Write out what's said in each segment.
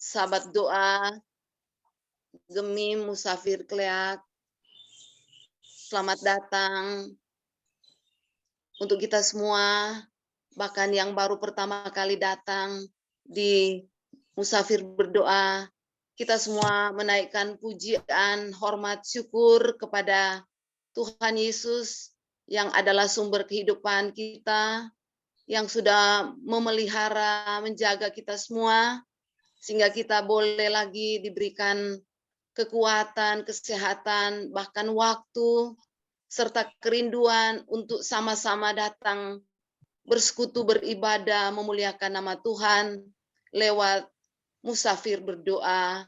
sahabat doa, Gemi Musafir Kleak, selamat datang untuk kita semua, bahkan yang baru pertama kali datang di Musafir Berdoa. Kita semua menaikkan pujian, hormat, syukur kepada Tuhan Yesus yang adalah sumber kehidupan kita, yang sudah memelihara, menjaga kita semua, sehingga kita boleh lagi diberikan kekuatan, kesehatan, bahkan waktu, serta kerinduan untuk sama-sama datang bersekutu, beribadah, memuliakan nama Tuhan lewat Musafir Berdoa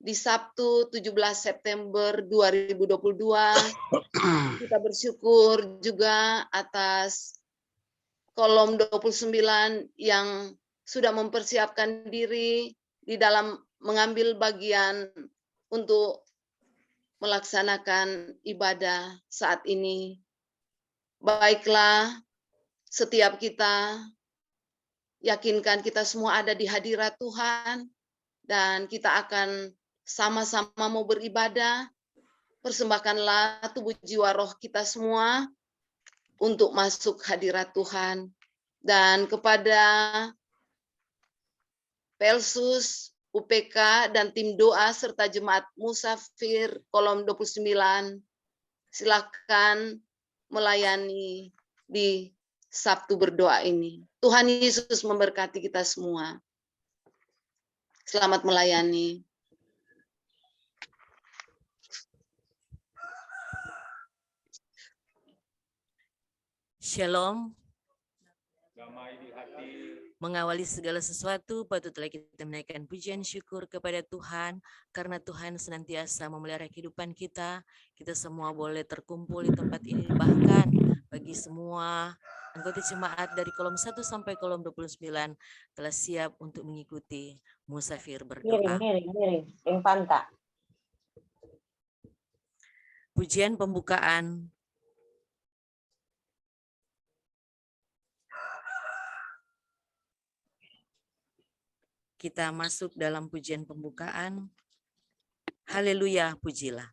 di Sabtu 17 September 2022. Kita bersyukur juga atas kolom 29 yang sudah mempersiapkan diri di dalam mengambil bagian untuk melaksanakan ibadah saat ini. Baiklah, setiap kita yakinkan kita semua ada di hadirat Tuhan, dan kita akan sama-sama mau beribadah. Persembahkanlah tubuh jiwa roh kita semua untuk masuk hadirat Tuhan. Dan kepada Pelsus, UPK, dan tim doa serta jemaat Musafir kolom 29, silakan melayani di Sabtu berdoa ini. Tuhan Yesus memberkati kita semua. Selamat melayani. Shalom. Mengawali segala sesuatu, patutlah kita menaikkan pujian syukur kepada Tuhan, karena Tuhan senantiasa memelihara kehidupan kita. Kita semua boleh terkumpul di tempat ini, bahkan bagi semua anggota jemaat dari kolom 1 sampai kolom 29 telah siap untuk mengikuti Musafir Berdoa. Miring, panta. Pujian pembukaan. Kita masuk dalam pujian pembukaan. Haleluya, pujilah.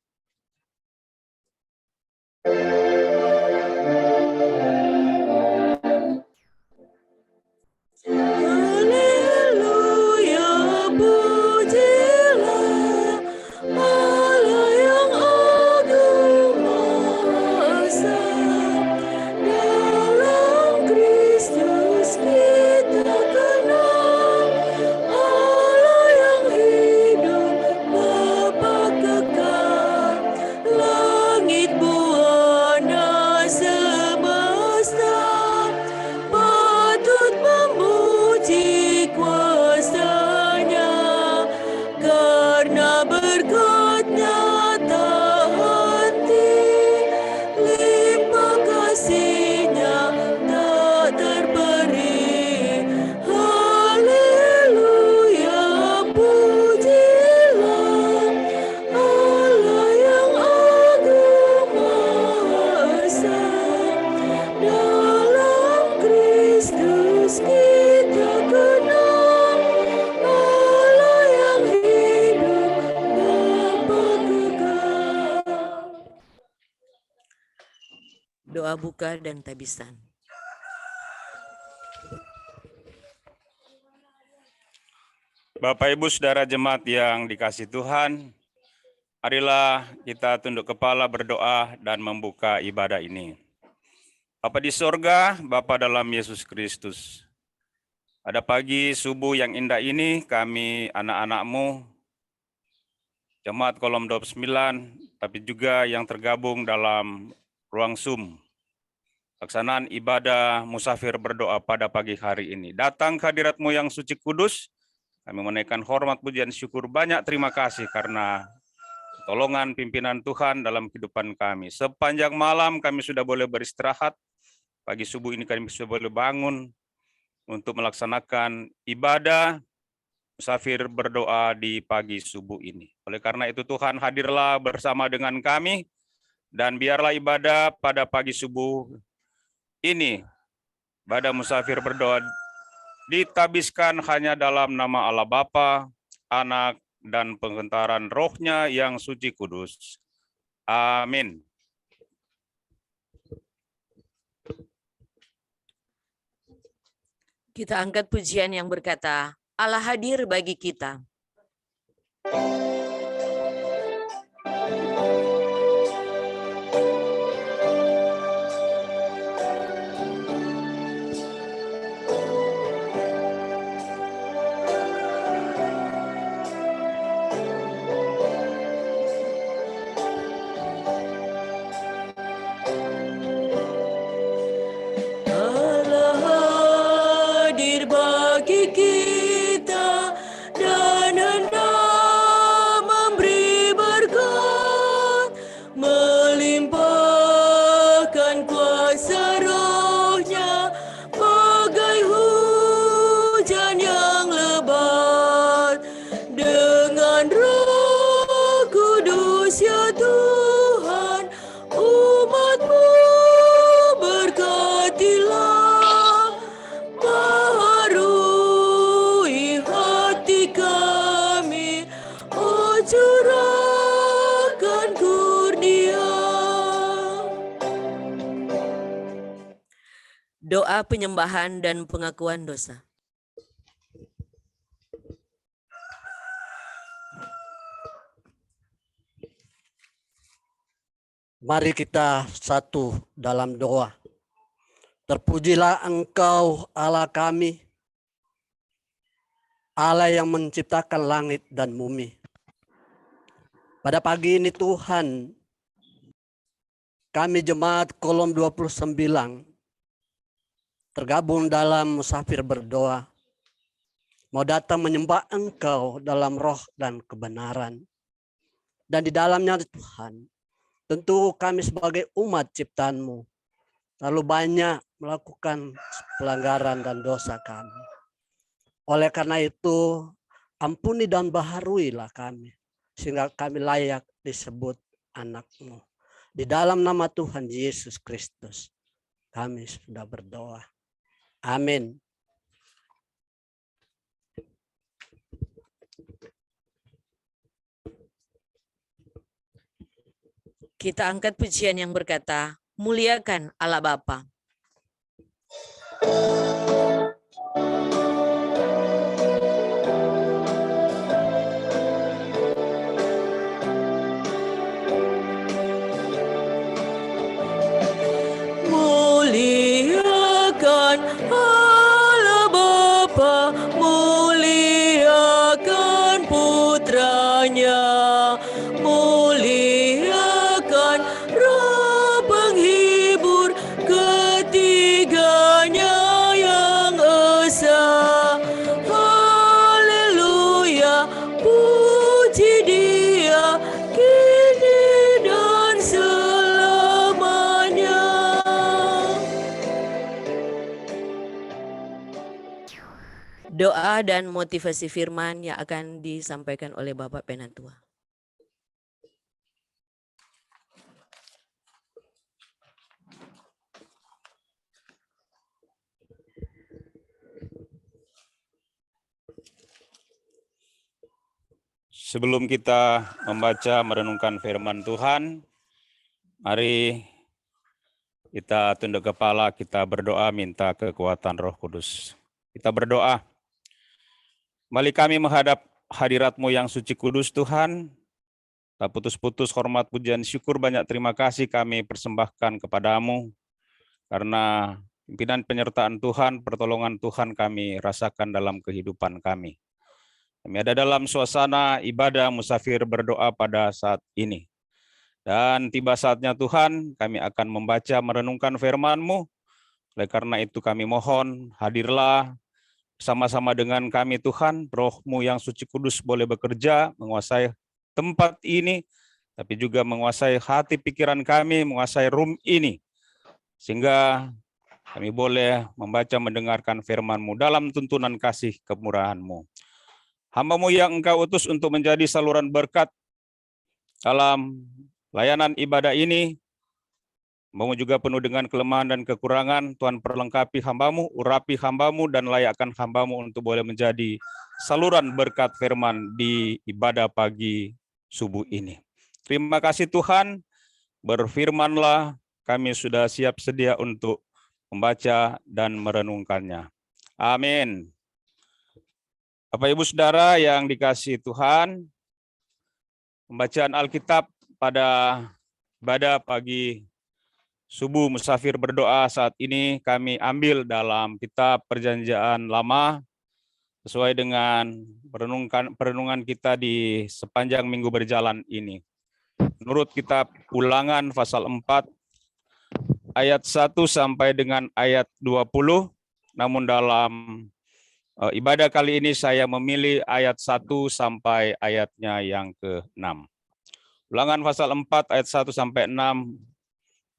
Doa buka dan tabisan. Bapak Ibu Saudara jemaat yang dikasihi Tuhan, marilah kita tunduk kepala berdoa dan membuka ibadah ini. Bapa di sorga, Bapa dalam Yesus Kristus, pada pagi subuh yang indah ini kami anak-anak-Mu, jemaat kolom 29, tapi juga yang tergabung dalam ruang Zoom, pelaksanaan ibadah Musafir Berdoa pada pagi hari ini. Datang ke hadirat-Mu yang suci kudus, kami menaikkan hormat pujian syukur, banyak terima kasih karena pertolongan pimpinan Tuhan dalam kehidupan kami. Sepanjang malam kami sudah boleh beristirahat, pagi subuh ini kami sudah boleh bangun untuk melaksanakan ibadah Musafir Berdoa di pagi subuh ini. Oleh karena itu Tuhan, hadirlah bersama dengan kami, dan biarlah ibadah pada pagi subuh ini, ibadah Musafir Berdoa, ditabiskan hanya dalam nama Allah Bapa, Anak, dan pengentaran Roh-Nya yang suci kudus. Amin. Kita angkat pujian yang berkata, Allah hadir bagi kita. Doa penyembahan dan pengakuan dosa. Mari kita satu dalam doa. Terpujilah Engkau Allah kami, Allah yang menciptakan langit dan bumi. Pada pagi ini Tuhan, kami jemaat Kolom 29 tergabung dalam musafir berdoa. Mau datang menyembah Engkau dalam roh dan kebenaran. Dan di dalamnya Tuhan, tentu kami sebagai umat ciptaan-Mu terlalu banyak melakukan pelanggaran dan dosa kami. Oleh karena itu, ampuni dan baharuilah kami, sehingga kami layak disebut anak-Mu. Di dalam nama Tuhan Yesus Kristus, kami sudah berdoa. Amin. Kita angkat pujian yang berkata, muliakan Allah Bapa. Muliakan Allah Bapa, muliakan Putranya, muliakan Roh penghibur ketiganya yang esa. Haleluya, puji Dia kini dan selamanya. Doa dan motivasi firman yang akan disampaikan oleh Bapak Penatua. Sebelum kita membaca merenungkan firman Tuhan, mari kita tunduk kepala, kita berdoa minta kekuatan Roh Kudus. Kita berdoa. Kembali kami menghadap hadirat-Mu yang suci kudus Tuhan. Tak putus-putus hormat pujian syukur banyak terima kasih kami persembahkan kepadamu. Karena pimpinan penyertaan Tuhan, pertolongan Tuhan kami rasakan dalam kehidupan kami. Kami ada dalam suasana ibadah musafir berdoa pada saat ini. Dan tiba saatnya Tuhan, kami akan membaca merenungkan firman-Mu. Oleh karena itu kami mohon, hadirlah bersama-sama dengan kami Tuhan, Roh-Mu yang suci kudus boleh bekerja, menguasai tempat ini, tapi juga menguasai hati pikiran kami, menguasai room ini. Sehingga kami boleh membaca mendengarkan firman-Mu dalam tuntunan kasih kemurahan-Mu. Hamba-Mu yang Engkau utus untuk menjadi saluran berkat dalam layanan ibadah ini, Hambamu juga penuh dengan kelemahan dan kekurangan. Tuhan perlengkapi hambamu, urapi hambamu, dan layakkan hambamu untuk boleh menjadi saluran berkat firman di ibadah pagi subuh ini. Terima kasih Tuhan, berfirmanlah, kami sudah siap sedia untuk membaca dan merenungkannya. Amin. Bapak Ibu Saudara yang dikasihi Tuhan, pembacaan Alkitab pada ibadah pagi subuh musafir berdoa saat ini kami ambil dalam kitab Perjanjian Lama sesuai dengan perenungan kita di sepanjang minggu berjalan ini. Menurut kitab Ulangan pasal 4 ayat 1 sampai dengan ayat 20, namun dalam ibadah kali ini saya memilih ayat 1 sampai ayatnya yang ke-6. Ulangan pasal 4 ayat 1 sampai 6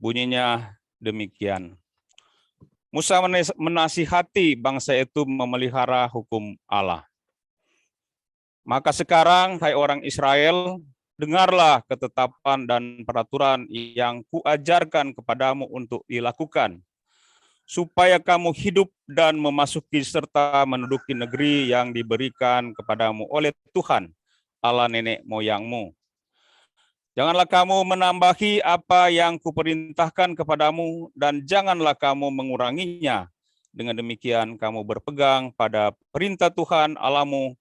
bunyinya demikian. Musa menasihati bangsa itu memelihara hukum Allah. Maka sekarang, hai orang Israel, dengarlah ketetapan dan peraturan yang kuajarkan kepadamu untuk dilakukan, supaya kamu hidup dan memasuki serta menduduki negeri yang diberikan kepadamu oleh Tuhan, Allah nenek moyangmu. Janganlah kamu menambahi apa yang kuperintahkan kepadamu, dan janganlah kamu menguranginya. Dengan demikian kamu berpegang pada perintah Tuhan Allahmu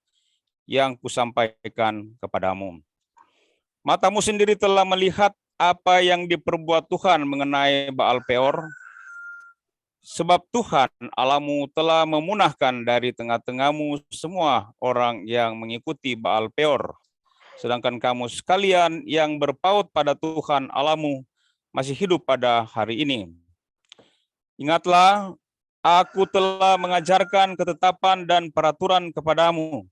yang kusampaikan kepadamu. Matamu sendiri telah melihat apa yang diperbuat Tuhan mengenai Baal Peor, sebab Tuhan Allahmu telah memunahkan dari tengah-tengahmu semua orang yang mengikuti Baal Peor. Sedangkan kamu sekalian yang berpaut pada Tuhan Allahmu masih hidup pada hari ini. Ingatlah, aku telah mengajarkan ketetapan dan peraturan kepadamu,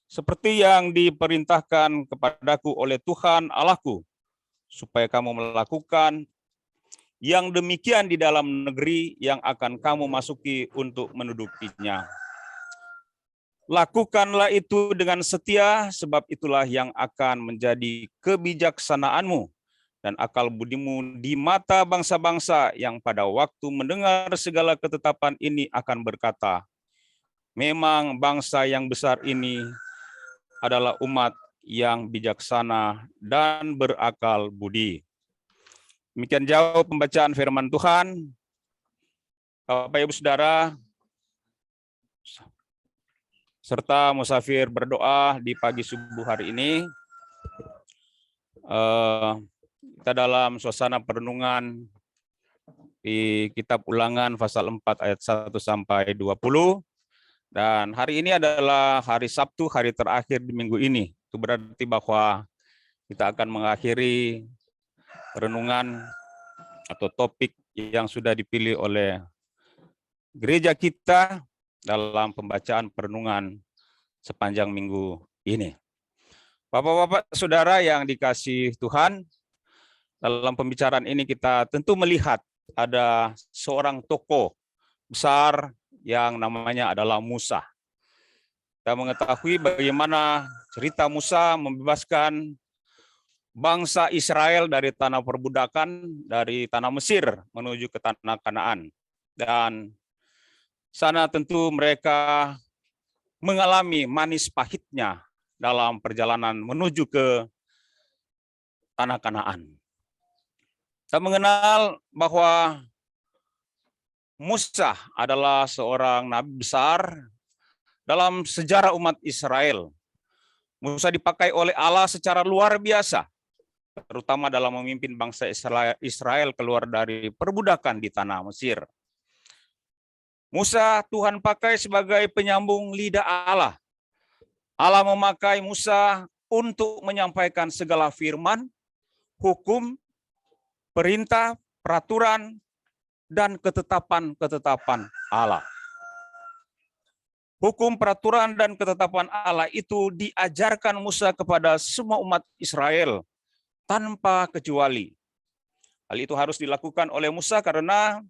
seperti yang diperintahkan kepadaku oleh Tuhan Allahku, supaya kamu melakukan yang demikian di dalam negeri yang akan kamu masuki untuk mendudukinya. Lakukanlah itu dengan setia, sebab itulah yang akan menjadi kebijaksanaanmu dan akal budimu di mata bangsa-bangsa yang pada waktu mendengar segala ketetapan ini akan berkata, memang bangsa yang besar ini adalah umat yang bijaksana dan berakal budi. Demikian jauh pembacaan firman Tuhan. Bapak Ibu Saudara, serta musafir berdoa di pagi subuh hari ini, kita dalam suasana perenungan di kitab Ulangan pasal 4 ayat 1 sampai 20, dan hari ini adalah hari Sabtu, hari terakhir di minggu ini. Itu berarti bahwa kita akan mengakhiri renungan atau topik yang sudah dipilih oleh gereja kita dalam pembacaan perenungan sepanjang minggu ini. Bapak-bapak saudara yang dikasihi Tuhan, dalam pembicaraan ini kita tentu melihat ada seorang tokoh besar yang namanya adalah Musa. Kita mengetahui bagaimana cerita Musa membebaskan bangsa Israel dari tanah perbudakan, dari tanah Mesir menuju ke tanah Kanaan. Dan sana tentu mereka mengalami manis pahitnya dalam perjalanan menuju ke tanah Kanaan. Kita mengenal bahwa Musa adalah seorang nabi besar dalam sejarah umat Israel. Musa dipakai oleh Allah secara luar biasa, terutama dalam memimpin bangsa Israel keluar dari perbudakan di tanah Mesir. Musa Tuhan pakai sebagai penyambung lidah Allah. Allah memakai Musa untuk menyampaikan segala firman, hukum, perintah, peraturan, dan ketetapan-ketetapan Allah. Hukum, peraturan, dan ketetapan Allah itu diajarkan Musa kepada semua umat Israel tanpa kecuali. Hal itu harus dilakukan oleh Musa karena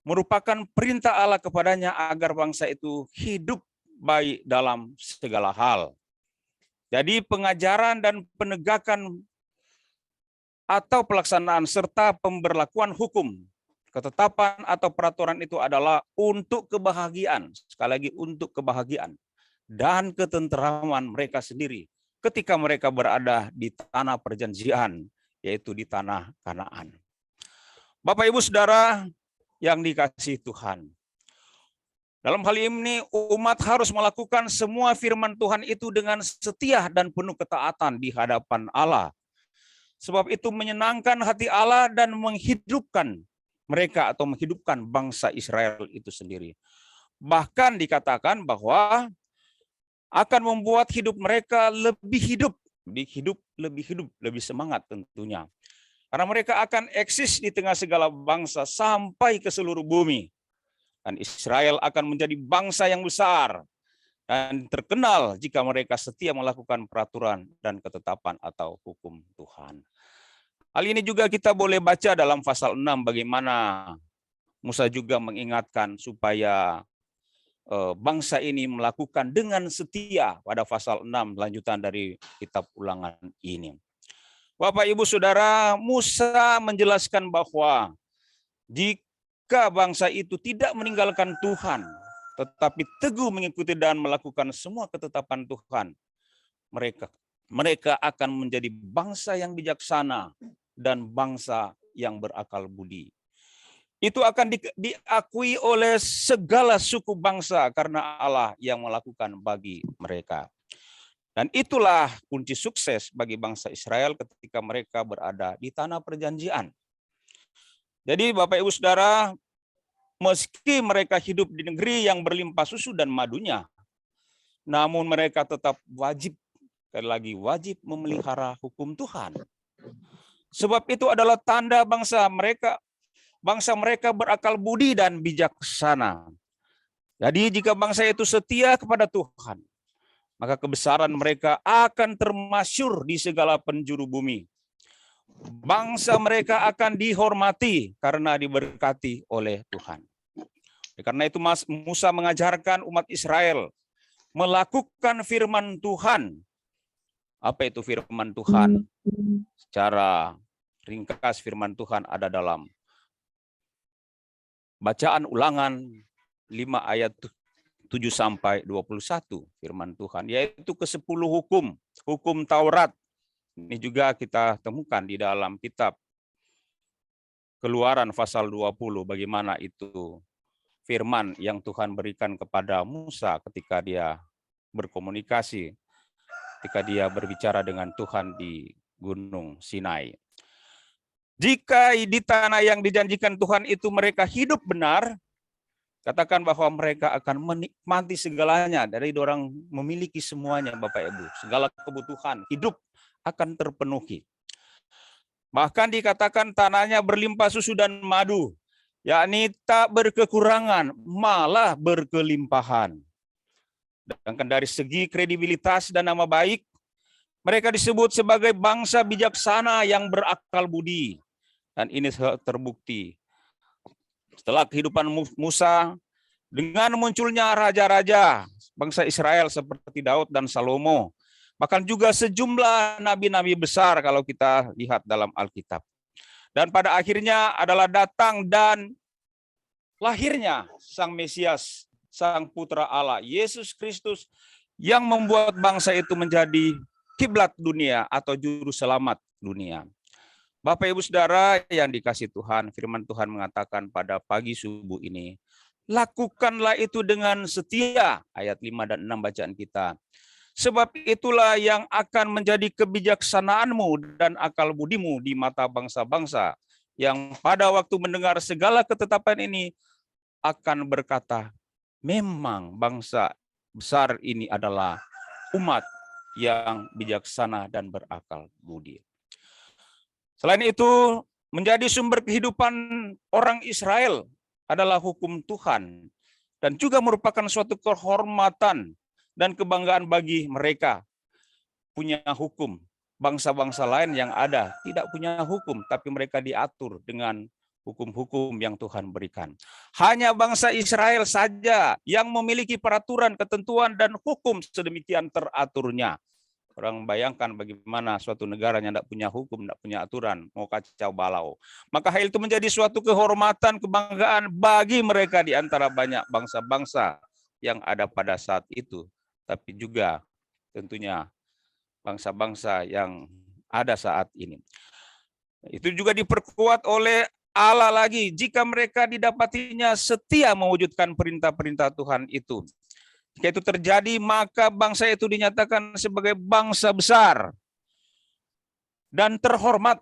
merupakan perintah Allah kepadanya agar bangsa itu hidup baik dalam segala hal. Jadi pengajaran dan penegakan atau pelaksanaan serta pemberlakuan hukum. Ketetapan atau peraturan itu adalah untuk kebahagiaan, sekali lagi untuk kebahagiaan dan ketenteraman mereka sendiri ketika mereka berada di tanah perjanjian, yaitu di tanah Kanaan. Bapak Ibu Saudara yang dikasihi Tuhan, dalam hal ini umat harus melakukan semua firman Tuhan itu dengan setia dan penuh ketaatan di hadapan Allah. Sebab itu menyenangkan hati Allah dan menghidupkan mereka atau menghidupkan bangsa Israel itu sendiri. Bahkan dikatakan bahwa akan membuat hidup mereka lebih lebih semangat tentunya. Karena mereka akan eksis di tengah segala bangsa sampai ke seluruh bumi. Dan Israel akan menjadi bangsa yang besar dan terkenal jika mereka setia melakukan peraturan dan ketetapan atau hukum Tuhan. Hal ini juga kita boleh baca dalam pasal 6 bagaimana Musa juga mengingatkan supaya bangsa ini melakukan dengan setia pada pasal 6 lanjutan dari kitab Ulangan ini. Bapak Ibu Saudara, Musa menjelaskan bahwa jika bangsa itu tidak meninggalkan Tuhan, tetapi teguh mengikuti dan melakukan semua ketetapan Tuhan, mereka akan menjadi bangsa yang bijaksana dan bangsa yang berakal budi. Itu akan diakui oleh segala suku bangsa karena Allah yang melakukan bagi mereka. Dan itulah kunci sukses bagi bangsa Israel ketika mereka berada di tanah perjanjian. Jadi Bapak Ibu Saudara, meski mereka hidup di negeri yang berlimpah susu dan madunya, namun mereka tetap wajib memelihara hukum Tuhan. Sebab itu adalah tanda bangsa mereka berakal budi dan bijaksana. Jadi jika bangsa itu setia kepada Tuhan, maka kebesaran mereka akan termasyhur di segala penjuru bumi. Bangsa mereka akan dihormati karena diberkati oleh Tuhan. Karena itu Musa mengajarkan umat Israel melakukan firman Tuhan. Apa itu firman Tuhan? Secara ringkas firman Tuhan ada dalam bacaan Ulangan 5 ayat 7 sampai 21 firman Tuhan, yaitu ke-10 hukum Taurat. Ini juga kita temukan di dalam kitab Keluaran pasal 20, bagaimana itu firman yang Tuhan berikan kepada Musa ketika dia berkomunikasi, ketika dia berbicara dengan Tuhan di Gunung Sinai. Jika di tanah yang dijanjikan Tuhan itu mereka hidup benar, katakan bahwa mereka akan menikmati segalanya, dari orang memiliki semuanya Bapak Ibu. Segala kebutuhan hidup akan terpenuhi. Bahkan dikatakan tanahnya berlimpah susu dan madu, yakni tak berkekurangan, malah berkelimpahan. Sedangkan dari segi kredibilitas dan nama baik, mereka disebut sebagai bangsa bijaksana yang berakal budi. Dan ini terbukti setelah kehidupan Musa, dengan munculnya raja-raja bangsa Israel seperti Daud dan Salomo, bahkan juga sejumlah nabi-nabi besar kalau kita lihat dalam Alkitab. Dan pada akhirnya adalah datang dan lahirnya Sang Mesias, Sang Putra Allah, Yesus Kristus, yang membuat bangsa itu menjadi kiblat dunia atau juru selamat dunia. Bapak Ibu Saudara yang dikasihi Tuhan, firman Tuhan mengatakan pada pagi subuh ini, lakukanlah itu dengan setia, ayat 5 dan 6 bacaan kita. Sebab itulah yang akan menjadi kebijaksanaanmu dan akal budimu di mata bangsa-bangsa, yang pada waktu mendengar segala ketetapan ini akan berkata, memang bangsa besar ini adalah umat yang bijaksana dan berakal budi. Selain itu, menjadi sumber kehidupan orang Israel adalah hukum Tuhan dan juga merupakan suatu kehormatan dan kebanggaan bagi mereka punya hukum. Bangsa-bangsa lain yang ada tidak punya hukum, tapi mereka diatur dengan hukum-hukum yang Tuhan berikan. Hanya bangsa Israel saja yang memiliki peraturan, ketentuan, dan hukum sedemikian teraturnya. Orang bayangkan bagaimana suatu negara yang tidak punya hukum, tidak punya aturan, mau kacau balau. Maka hal itu menjadi suatu kehormatan, kebanggaan bagi mereka di antara banyak bangsa-bangsa yang ada pada saat itu. Tapi juga tentunya bangsa-bangsa yang ada saat ini. Itu juga diperkuat oleh Allah lagi, jika mereka didapatinya setia mewujudkan perintah-perintah Tuhan itu. Jika itu terjadi, maka bangsa itu dinyatakan sebagai bangsa besar dan terhormat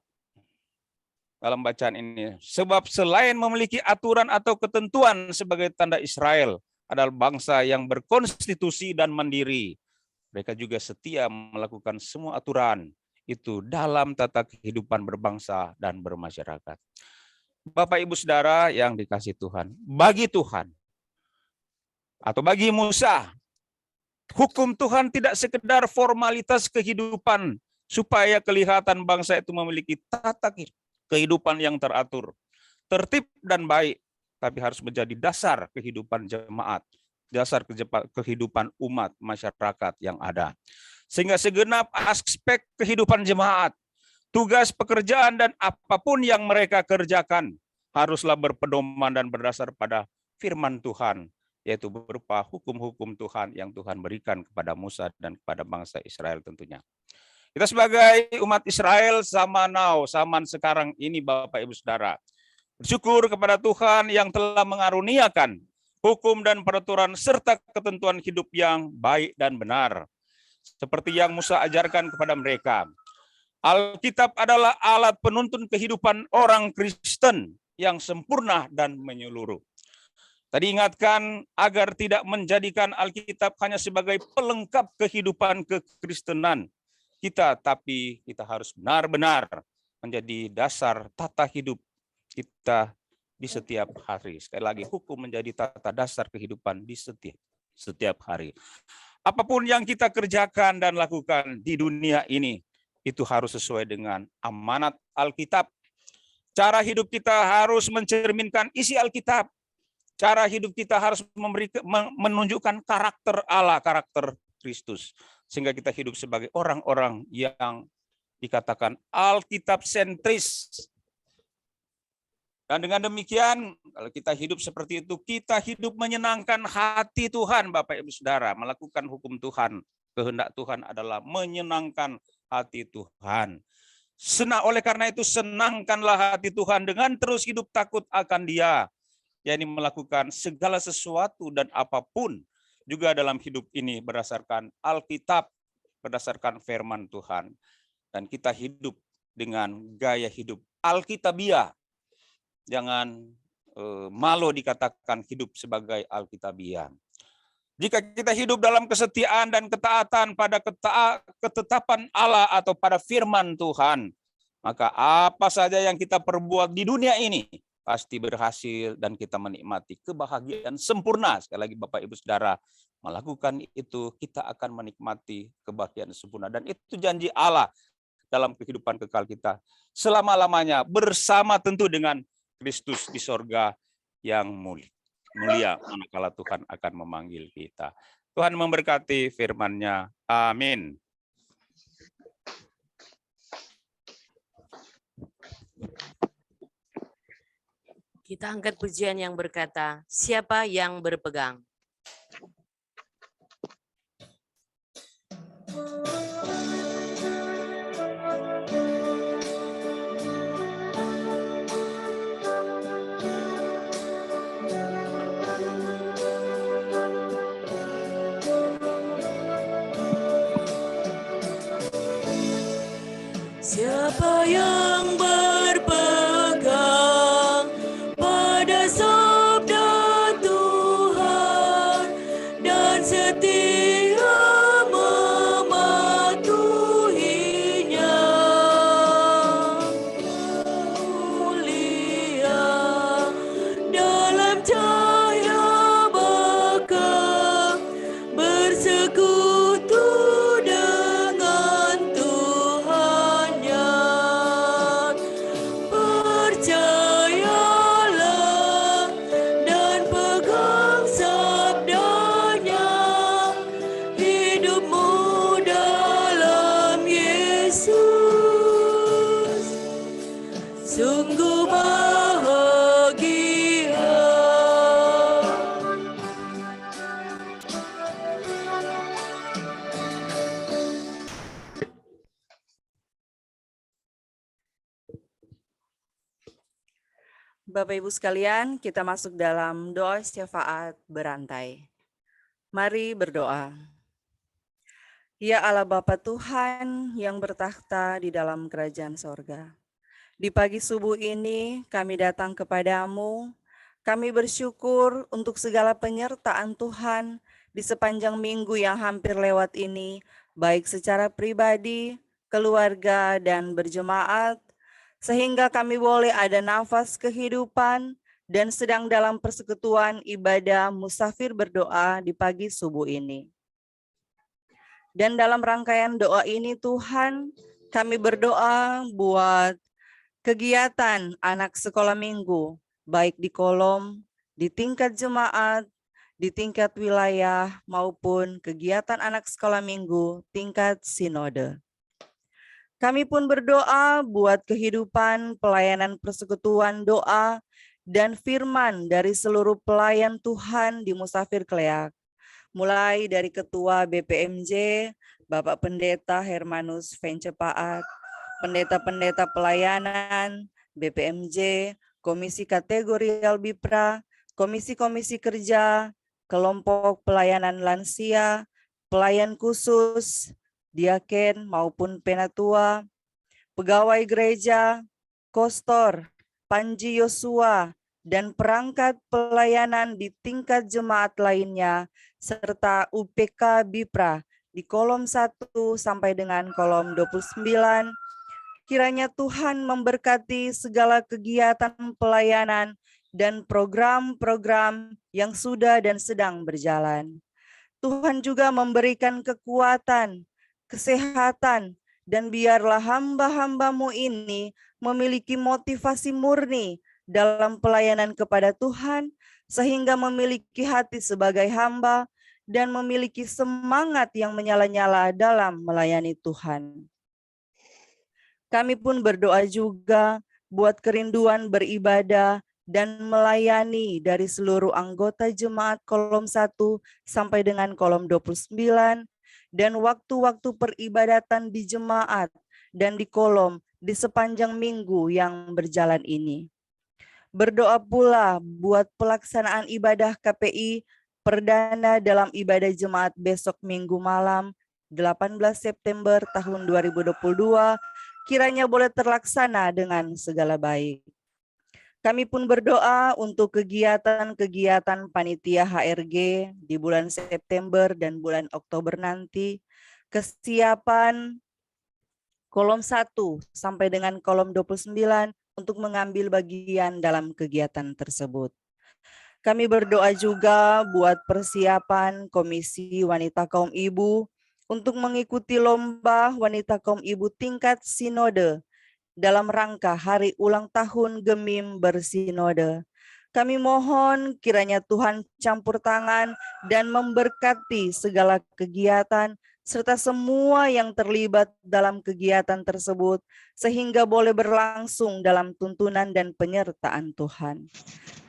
dalam bacaan ini. Sebab selain memiliki aturan atau ketentuan sebagai tanda Israel adalah bangsa yang berkonstitusi dan mandiri. Mereka juga setia melakukan semua aturan itu dalam tata kehidupan berbangsa dan bermasyarakat. Bapak Ibu Saudara yang dikasihi Tuhan, bagi Tuhan atau bagi Musa, hukum Tuhan tidak sekedar formalitas kehidupan supaya kelihatan bangsa itu memiliki tata kehidupan yang teratur, tertib dan baik, tapi harus menjadi dasar kehidupan jemaat, dasar kehidupan umat masyarakat yang ada. Sehingga segenap aspek kehidupan jemaat, tugas pekerjaan dan apapun yang mereka kerjakan haruslah berpedoman dan berdasar pada firman Tuhan, yaitu berupa hukum-hukum Tuhan yang Tuhan berikan kepada Musa dan kepada bangsa Israel tentunya. Kita sebagai umat Israel zaman sekarang ini Bapak Ibu Saudara, bersyukur kepada Tuhan yang telah mengaruniakan hukum dan peraturan serta ketentuan hidup yang baik dan benar. Seperti yang Musa ajarkan kepada mereka. Alkitab adalah alat penuntun kehidupan orang Kristen yang sempurna dan menyeluruh. Tadi ingatkan agar tidak menjadikan Alkitab hanya sebagai pelengkap kehidupan kekristenan kita, tapi kita harus benar-benar menjadi dasar tata hidup kita di setiap hari. Sekali lagi, hukum menjadi tata dasar kehidupan di setiap hari. Apapun yang kita kerjakan dan lakukan di dunia ini, itu harus sesuai dengan amanat Alkitab. Cara hidup kita harus mencerminkan isi Alkitab. Cara hidup kita harus menunjukkan karakter Allah, karakter Kristus. Sehingga kita hidup sebagai orang-orang yang dikatakan Alkitab sentris. Dan dengan demikian, kalau kita hidup seperti itu, kita hidup menyenangkan hati Tuhan, Bapak Ibu Saudara. Melakukan hukum Tuhan, kehendak Tuhan adalah menyenangkan hati Tuhan. Oleh karena itu, senangkanlah hati Tuhan dengan terus hidup takut akan Dia, yakni melakukan segala sesuatu dan apapun juga dalam hidup ini berdasarkan Alkitab, berdasarkan firman Tuhan. Dan kita hidup dengan gaya hidup Alkitabiah. Jangan malu dikatakan hidup sebagai Alkitabiah. Jika kita hidup dalam kesetiaan dan ketaatan pada ketetapan Allah atau pada firman Tuhan, maka apa saja yang kita perbuat di dunia ini pasti berhasil dan kita menikmati kebahagiaan sempurna. Sekali lagi Bapak Ibu Saudara, melakukan itu kita akan menikmati kebahagiaan sempurna. Dan itu janji Allah dalam kehidupan kekal kita selama-lamanya, bersama tentu dengan Kristus di sorga yang mulia, manakala Tuhan akan memanggil kita. Tuhan memberkati firman-Nya. Amin. Kita angkat pujian yang berkata, siapa yang berpegang? Siapa yang berpegang pada sabda Tuhan dan setia mematuhinya, mulia dalam cahaya baka bersekutu dengan Tuhannya. Bapak Ibu sekalian, kita masuk dalam doa syafaat berantai. Mari berdoa. Ya Allah Bapa Tuhan yang bertakhta di dalam kerajaan sorga. Di pagi subuh ini kami datang kepadamu. Kami bersyukur untuk segala penyertaan Tuhan di sepanjang minggu yang hampir lewat ini, baik secara pribadi, keluarga, dan berjemaat, sehingga kami boleh ada nafas kehidupan dan sedang dalam persekutuan ibadah musafir berdoa di pagi subuh ini. Dan dalam rangkaian doa ini Tuhan, kami berdoa buat kegiatan anak sekolah minggu, baik di kolom, di tingkat jemaat, di tingkat wilayah, maupun kegiatan anak sekolah minggu tingkat sinode. Kami pun berdoa buat kehidupan pelayanan persekutuan doa dan firman dari seluruh pelayan Tuhan di Musafir Kleak. Mulai dari Ketua BPMJ, Bapak Pendeta Hermanus Vencepaat, Pendeta-pendeta pelayanan, BPMJ, Komisi Kategorial Bipra, Komisi-komisi kerja, kelompok pelayanan lansia, pelayan khusus, diaken maupun penatua, pegawai gereja, kostor, Panji Yosua, dan perangkat pelayanan di tingkat jemaat lainnya, serta UPK Bipra di kolom 1 sampai dengan kolom 29. Kiranya Tuhan memberkati segala kegiatan pelayanan dan program-program yang sudah dan sedang berjalan. Tuhan juga memberikan kekuatan, kesehatan, dan biarlah hamba-hambamu ini memiliki motivasi murni dalam pelayanan kepada Tuhan, sehingga memiliki hati sebagai hamba dan memiliki semangat yang menyala-nyala dalam melayani Tuhan. Kami pun berdoa juga buat kerinduan beribadah dan melayani dari seluruh anggota jemaat kolom 1 sampai dengan kolom 29 dan waktu-waktu peribadatan di jemaat dan di kolom di sepanjang minggu yang berjalan ini. Berdoa pula buat pelaksanaan ibadah KPI perdana dalam ibadah jemaat besok Minggu malam 18 September tahun 2022, kiranya boleh terlaksana dengan segala baik. Kami pun berdoa untuk kegiatan-kegiatan panitia HRG di bulan September dan bulan Oktober nanti, kesiapan kolom 1 sampai dengan kolom 29 untuk mengambil bagian dalam kegiatan tersebut. Kami berdoa juga buat persiapan Komisi Wanita Kaum Ibu untuk mengikuti lomba wanita kaum ibu tingkat sinode dalam rangka hari ulang tahun Gemim Bersinode. Kami mohon kiranya Tuhan campur tangan dan memberkati segala kegiatan serta semua yang terlibat dalam kegiatan tersebut sehingga boleh berlangsung dalam tuntunan dan penyertaan Tuhan.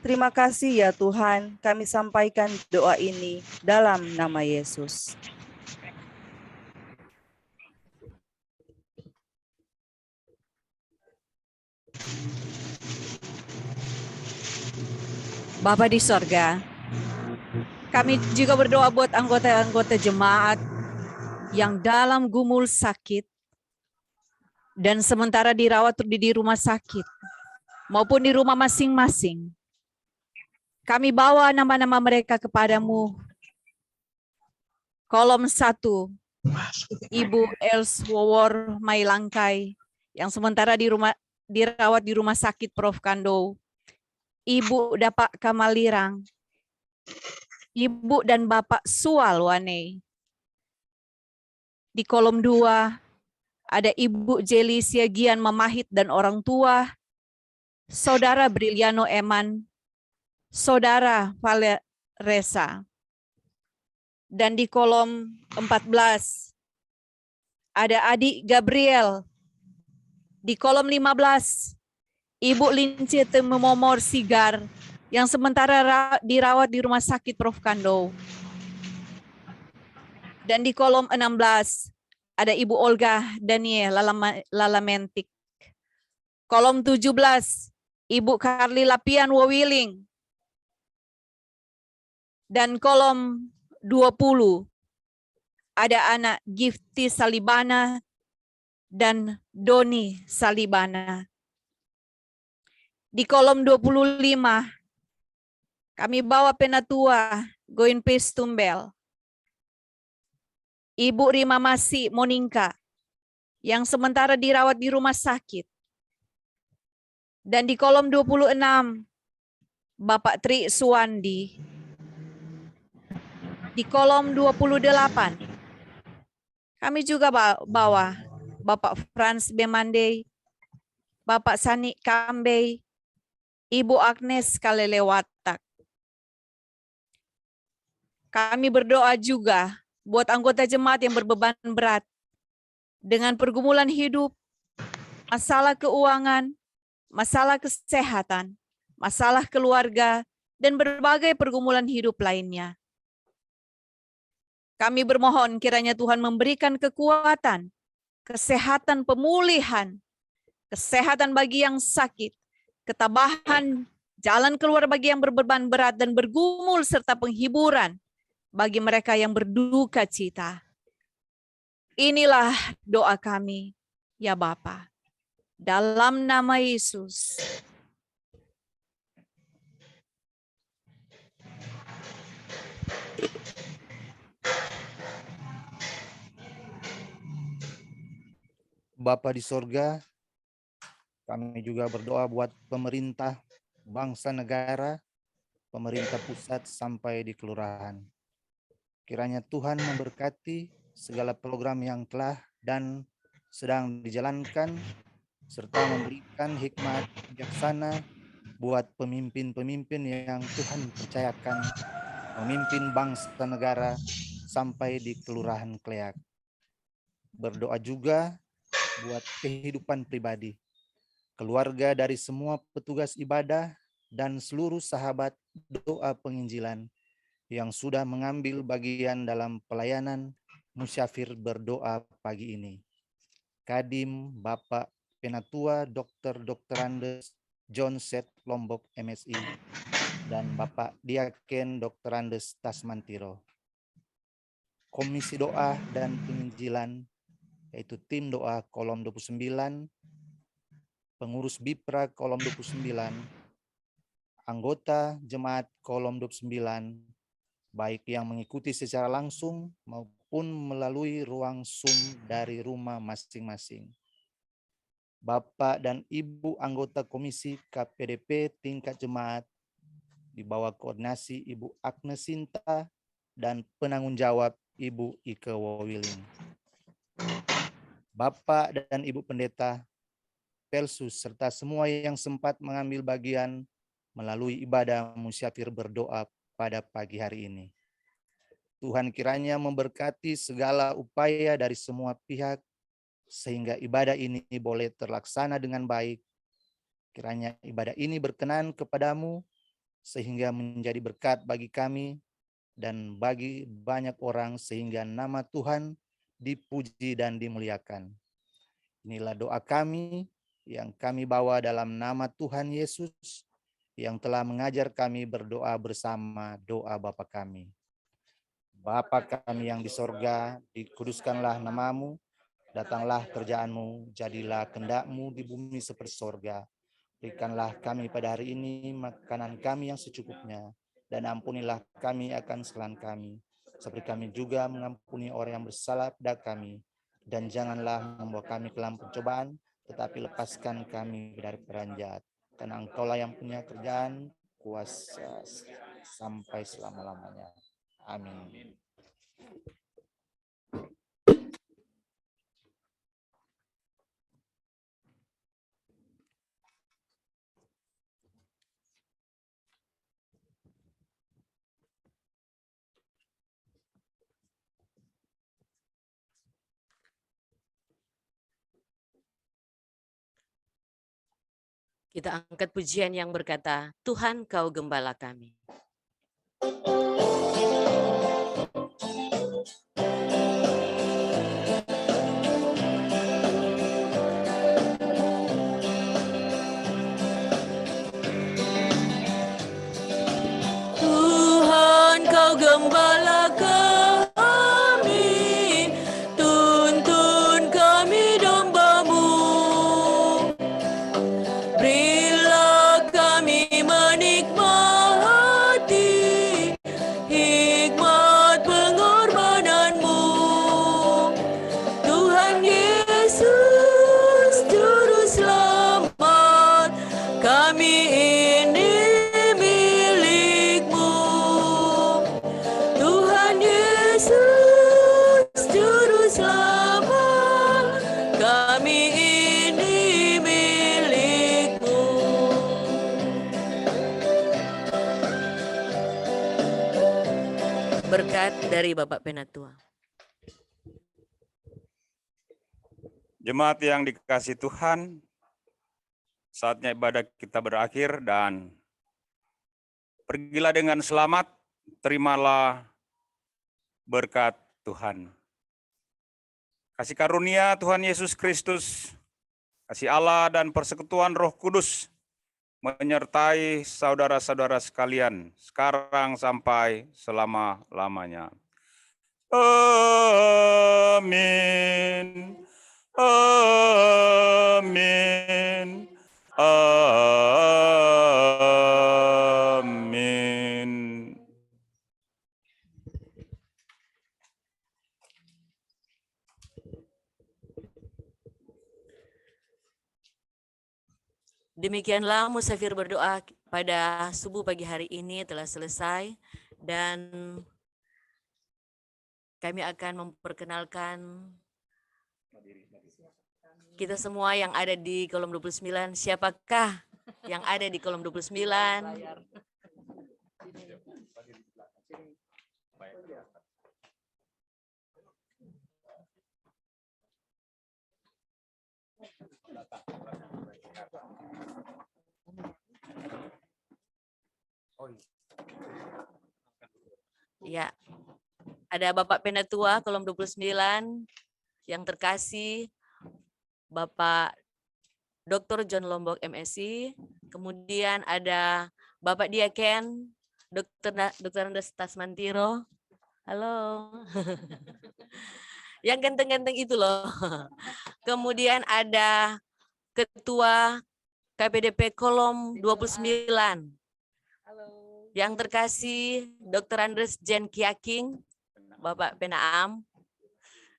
Terima kasih ya Tuhan, kami sampaikan doa ini dalam nama Yesus. Bapa di sorga, kami juga berdoa buat anggota-anggota jemaat yang dalam gumul sakit dan sementara dirawat di rumah sakit maupun di rumah masing-masing. Kami bawa nama-nama mereka kepadamu. Kolom 1, Ibu Els Wowor Mailangkai yang sementara dirawat di rumah sakit Prof. Kando. Ibu Dapak Kamalirang, Ibu dan Bapak Sual Wane. Di kolom 2 ada Ibu Jeli Siagian Memahit dan orang tua, Saudara Briliano Eman, Saudara Valeresa. Dan di kolom 14 ada Adik Gabriel. Di kolom 15 Ibu Lince Temomor Sigar yang sementara dirawat di rumah sakit Prof. Kando. Dan di kolom 16 ada Ibu Olga Daniel Lalamentik. Kolom 17 Ibu Karli Lapian Wawiling. Dan kolom 20 ada anak Gifty Salibana dan Doni Salibana. Di kolom 25 kami bawa penatua Goin Pes Tumbel. Ibu Rima Masi Monika yang sementara dirawat di rumah sakit. Dan di kolom 26 Bapak Tri Suwandi. Di kolom 28 kami juga bawa Bapak Frans Bemande, Bapak Sani Kambei, Ibu Agnes Kalelewatak. Kami berdoa juga buat anggota jemaat yang berbeban berat dengan pergumulan hidup, masalah keuangan, masalah kesehatan, masalah keluarga, dan berbagai pergumulan hidup lainnya. Kami bermohon kiranya Tuhan memberikan kekuatan, kesehatan pemulihan, kesehatan bagi yang sakit, ketabahan, jalan keluar bagi yang berbeban berat dan bergumul, serta penghiburan bagi mereka yang berduka cita. Inilah doa kami, ya Bapa. Dalam nama Yesus. Bapa di sorga, kami juga berdoa buat pemerintah, bangsa negara, pemerintah pusat sampai di kelurahan. Kiranya Tuhan memberkati segala program yang telah dan sedang dijalankan, serta memberikan hikmat bijaksana buat pemimpin-pemimpin yang Tuhan percayakan memimpin bangsa negara sampai di kelurahan Kleak. Berdoa juga buat kehidupan pribadi, keluarga dari semua petugas ibadah, dan seluruh sahabat doa penginjilan yang sudah mengambil bagian dalam pelayanan musyafir berdoa pagi ini. Kadim Bapak Penatua Dr. Andes John Set Lombok MSI dan Bapak Diaken Dr. Andes Tasmantiro. Komisi doa dan penginjilan yaitu tim doa kolom 29, pengurus BIPRA kolom 29, anggota jemaat kolom 29, baik yang mengikuti secara langsung maupun melalui ruang Zoom dari rumah masing-masing. Bapak dan Ibu anggota Komisi KPDP tingkat jemaat di bawah koordinasi Ibu Agnes Sinta dan penanggung jawab Ibu Ike Wawiling. Bapak dan Ibu Pendeta, Pelsus, serta semua yang sempat mengambil bagian melalui ibadah musyafir berdoa pada pagi hari ini. Tuhan kiranya memberkati segala upaya dari semua pihak, sehingga ibadah ini boleh terlaksana dengan baik. Kiranya ibadah ini berkenan kepadamu, sehingga menjadi berkat bagi kami dan bagi banyak orang, sehingga nama Tuhan dipuji dan dimuliakan. Inilah doa kami yang kami bawa dalam nama Tuhan Yesus yang telah mengajar kami berdoa bersama doa Bapa kami. Bapa kami yang di sorga, dikuduskanlah namamu, datanglah kerjaanmu, jadilah kehendak-Mu di bumi seperti sorga. Berikanlah kami pada hari ini makanan kami yang secukupnya, dan ampunilah kami akan kesalahan kami, seperti kami juga mengampuni orang yang bersalah pada kami. Dan janganlah membawa kami ke dalam pencobaan, tetapi lepaskan kami dari peranjat. Karena Engkaulah yang punya kerjaan, kuasa sampai selama-lamanya. Amin. Kita angkat pujian yang berkata, Tuhan Kau Gembala kami. Tuhan Yesus Juru Selamat, kami ini milik-Mu. Tuhan Yesus Juru Selamat, kami ini milik-Mu. Berkat dari Bapak Penatua. Jemaat yang dikasihi Tuhan, saatnya ibadah kita berakhir dan pergilah dengan selamat, terimalah berkat Tuhan. Kasih karunia Tuhan Yesus Kristus, kasih Allah dan persekutuan Roh Kudus menyertai saudara-saudara sekalian sekarang sampai selama-lamanya. Amin. Amin. Amin. Demikianlah musafir berdoa pada subuh pagi hari ini telah selesai dan kami akan memperkenalkan kita semua yang ada di kolom 29. Siapakah yang ada di kolom 29? Ya, ada Bapak Penatua kolom 29 yang terkasih, Bapak Dr. John Lombok MSc, kemudian ada Bapak Diaken, Dr. Andes Tasmantiro, halo, yang ganteng-ganteng itu loh. Kemudian ada Ketua KPDP kolom 29, yang terkasih Dr. Andres Jen Kiaking, Bapak Penaam.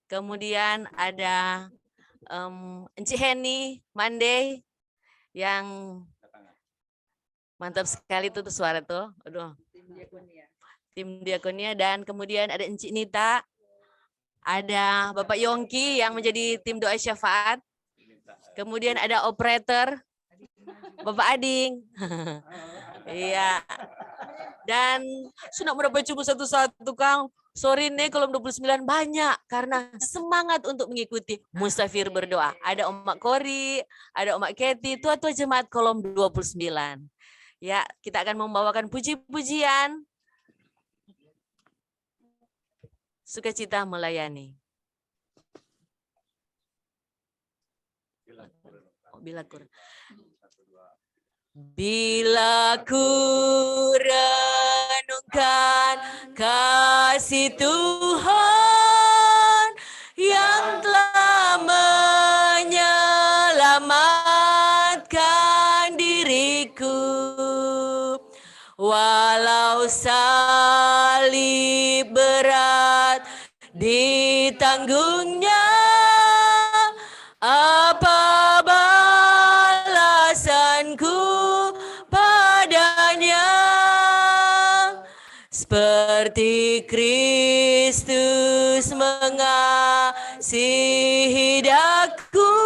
Kemudian ada Enci Heni Mandey yang mantap sekali tuh suara tuh. Aduh. Tim diakonia. Dan kemudian ada Enci Nita, ada Bapak Yongki yang menjadi tim doa syafaat. Kemudian ada operator Bapak Ading. Iya. Dan sudah berapa cuma satu-satu Kang. Sorry nih kolom 29 banyak karena semangat untuk mengikuti musafir berdoa. Ada Om Mak Kori, ada Om Mak Keti, tua-tua jemaat kolom 29. Ya, kita akan membawakan puji-pujian. Sukacita melayani. Bila ku renungkan kasih Tuhan yang telah menyelamatkan diriku, walau salib berat ditanggungnya, apa balasanku padanya? Seperti Kristus mengasihi daku,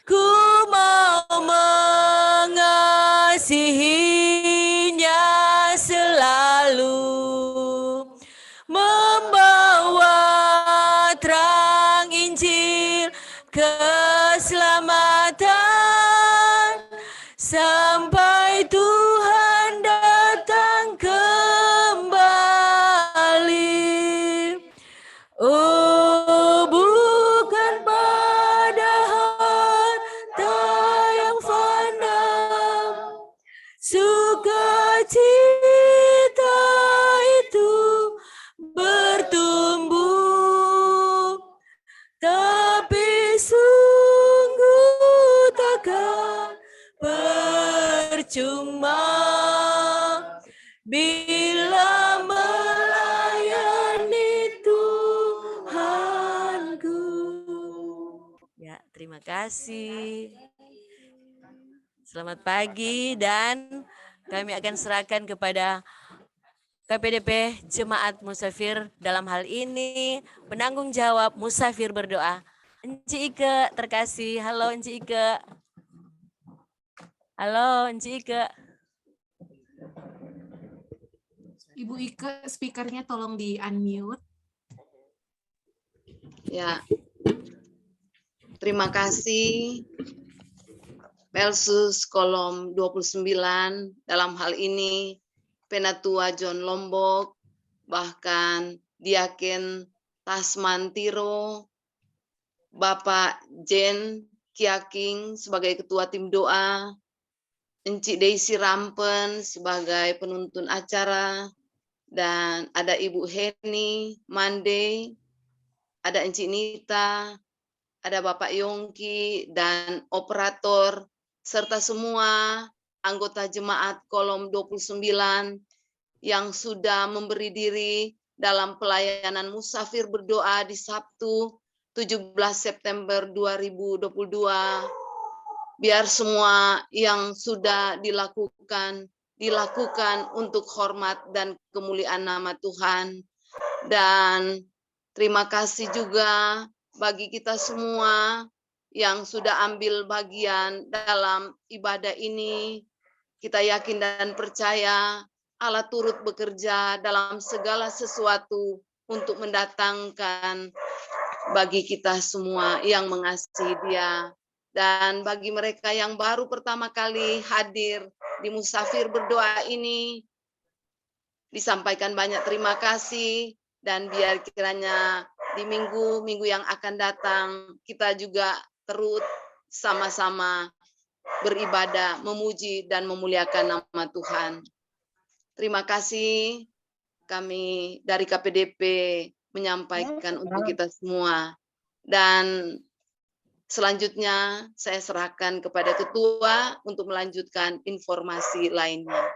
ku mau mengasihinya selalu, membawa terang Injil keselamatan sampai Tuhan datang kembali. Oh, bukan pada harta yang fana, sukacita itu bertumbuh, tapi sungguh takkan percuma bila melayani Tuhanku. Terima kasih. Selamat pagi dan kami akan serahkan kepada KPDP Jemaat Musafir dalam hal ini penanggung jawab Musafir berdoa. Enci Ike terkasih. Halo Enci Ike. Halo Enci Ike. Ibu Ike, speakernya tolong di-unmute. Ya. Terima kasih. Pelsus kolom 29 dalam hal ini Penatua John Lombok, bahkan Diaken Tasman Tiro, Bapak Jen Kiaking sebagai Ketua Tim Doa, Encik Daisy Rampen sebagai penuntun acara, dan ada Ibu Heni Mande, ada Encik Nita, ada Bapak Yongki, dan operator, serta semua anggota jemaat kolom 29 yang sudah memberi diri dalam pelayanan musafir berdoa di Sabtu 17 September 2022. Biar semua yang sudah dilakukan untuk hormat dan kemuliaan nama Tuhan. Dan terima kasih juga bagi kita semua yang sudah ambil bagian dalam ibadah ini. Kita yakin dan percaya Allah turut bekerja dalam segala sesuatu untuk mendatangkan bagi kita semua yang mengasihi Dia. Dan bagi mereka yang baru pertama kali hadir di Musafir Berdoa ini, disampaikan banyak terima kasih, dan biar kiranya di minggu-minggu yang akan datang kita juga terus sama-sama beribadah, memuji dan memuliakan nama Tuhan. Terima kasih, kami dari KPDP menyampaikan untuk kita semua. Dan selanjutnya saya serahkan kepada Ketua untuk melanjutkan informasi lainnya.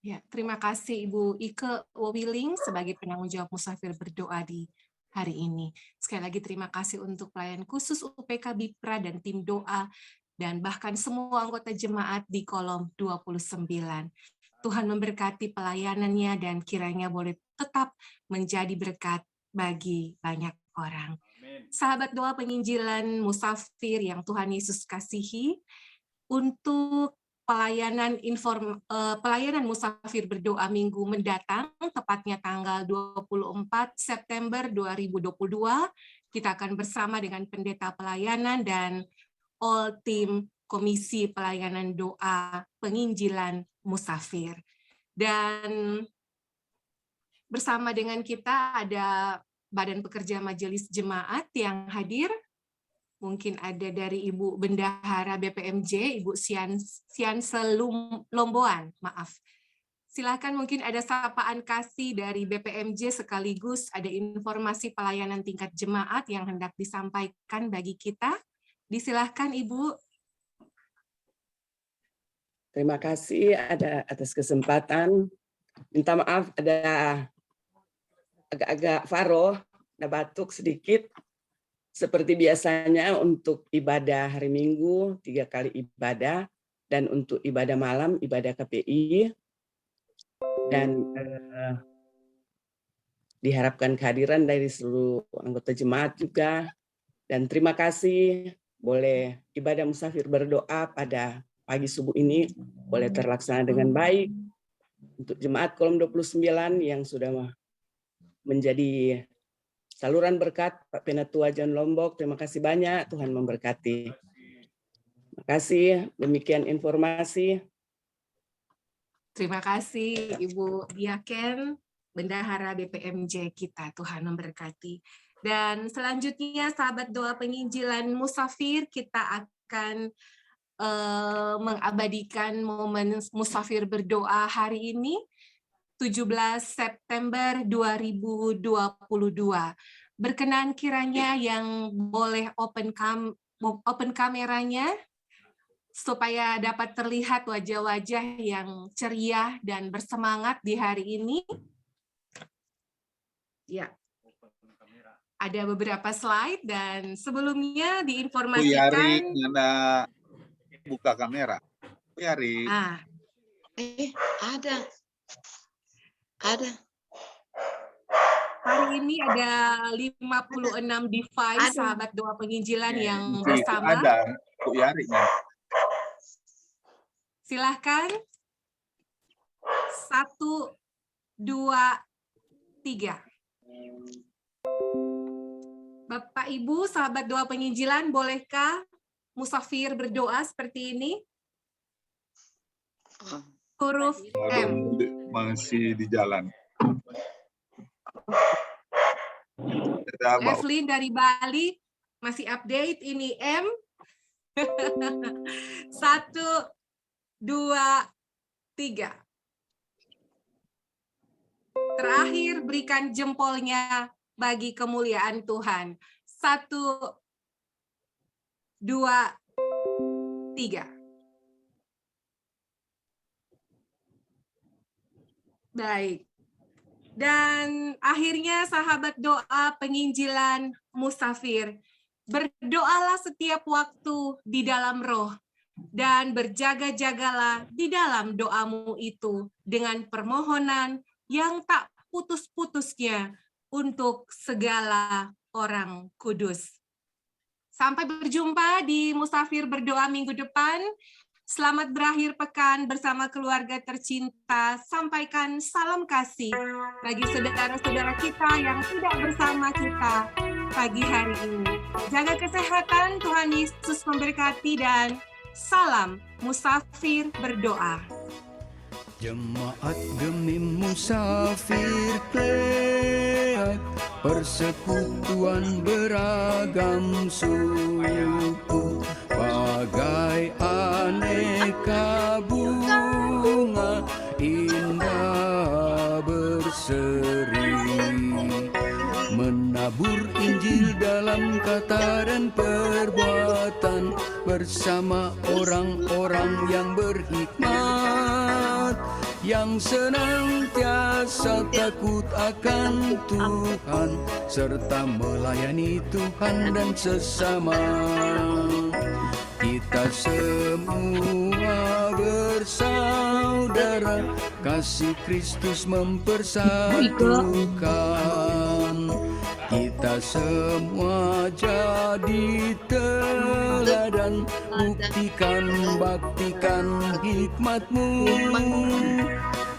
Ya, terima kasih Ibu Ike Wowiling sebagai penanggung jawab Musafir Berdoa di hari ini. Sekali lagi terima kasih untuk pelayan khusus UPK Bipra dan tim doa, dan bahkan semua anggota jemaat di kolom 29. Tuhan memberkati pelayanannya dan kiranya boleh tetap menjadi berkat bagi banyak orang. Sahabat doa penginjilan musafir yang Tuhan Yesus kasihi, untuk pelayanan musafir berdoa minggu mendatang, tepatnya tanggal 24 September 2022, kita akan bersama dengan pendeta pelayanan dan all tim Komisi Pelayanan Doa Penginjilan Musafir. Dan bersama dengan kita ada Badan Pekerja Majelis Jemaat yang hadir. Mungkin ada dari Ibu Bendahara BPMJ, Ibu Sianse Lomboan, maaf. Silakan, mungkin ada sapaan kasih dari BPMJ sekaligus ada informasi pelayanan tingkat jemaat yang hendak disampaikan bagi kita. Disilahkan Ibu. Terima kasih atas kesempatan. Minta maaf ada agak-agak faro, ada batuk sedikit. Seperti biasanya untuk ibadah hari Minggu 3 kali ibadah, dan untuk ibadah malam ibadah KPI, dan diharapkan kehadiran dari seluruh anggota jemaat juga. Dan terima kasih boleh ibadah musafir berdoa pada pagi subuh ini boleh terlaksana dengan baik. Untuk jemaat kolom 29 yang sudah menjadi saluran berkat Pak Penatua John Lombok, terima kasih banyak, Tuhan memberkati. Terima kasih, demikian informasi. Terima kasih Ibu Diaken, Bendahara BPMJ kita, Tuhan memberkati. Dan selanjutnya sahabat doa penginjilan musafir, kita akan mengabadikan momen musafir berdoa hari ini, 17 September 2022. Berkenan kiranya yang boleh open kameranya supaya dapat terlihat wajah-wajah yang ceria dan bersemangat di hari ini. Ya. ada beberapa slide dan sebelumnya Bu Yari, diinformasikan. mana buka kamera? Bu Yari. Ada. Hari ini ada 56 device Ada. sahabat doa penginjilan yang Itu bersama. ada Bu Yari. Silahkan. 1, 2, 3. Bapak Ibu sahabat doa penginjilan, bolehkah musafir berdoa seperti ini? Huruf M. Masih di jalan. Evelyn dari Bali masih update, ini M. 1, 2, 3. Terakhir, berikan jempolnya bagi kemuliaan Tuhan. 1, 2, 3. Baik. Dan akhirnya sahabat doa penginjilan musafir, berdoalah setiap waktu di dalam roh dan berjaga-jagalah di dalam doamu itu dengan permohonan yang tak putus-putusnya untuk segala orang kudus. Sampai berjumpa di Musafir Berdoa minggu depan. Selamat berakhir pekan bersama keluarga tercinta. Sampaikan salam kasih bagi saudara-saudara kita yang tidak bersama kita pagi hari ini. Jaga kesehatan, Tuhan Yesus memberkati, dan salam Musafir Berdoa. Jemaat demi musafir kleat, persekutuan beragam suku, bagai aneka bunga indah berseri, menabur Injil dalam kata dan perbuatan bersama orang-orang yang berhikmat, yang senantiasa takut akan Tuhan, serta melayani Tuhan dan sesama. Kita semua bersaudara, kasih Kristus mempersatukan. Kita semua jadi teladan, baktikan hikmat-Mu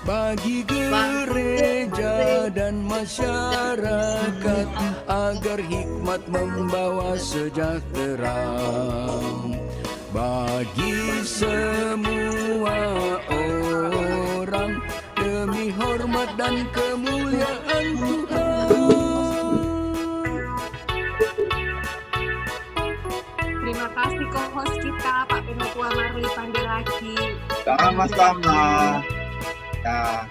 bagi gereja dan masyarakat, agar hikmat membawa sejahtera bagi semua orang, demi hormat dan kemuliaan Tuhan. Terima kasih co-host kita, Pak Penatua Marli Pandelaki. Sama-sama. Ya.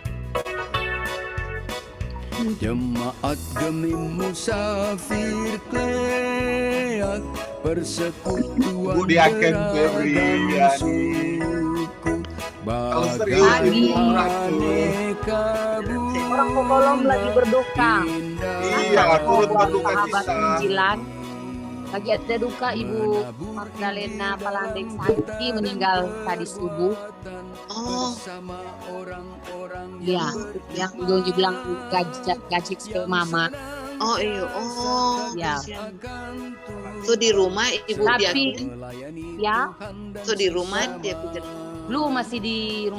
Jemaat demi musafir kleat, persekutuan beragam suku, bagai aneka bunga. Orang Kokolom lagi berduka. Iya, turut berduka sahabat kita. penginjilan. Lagi ada duka Ibu Magdalena Palandeng Santi meninggal tadi subuh. Oh, Ya, yang Jojo bilang gaji ke mama. oh iya, oh. Ya. So di rumah ibu Tapi dia, ya so di rumah dia pikir. belum, masih di rumah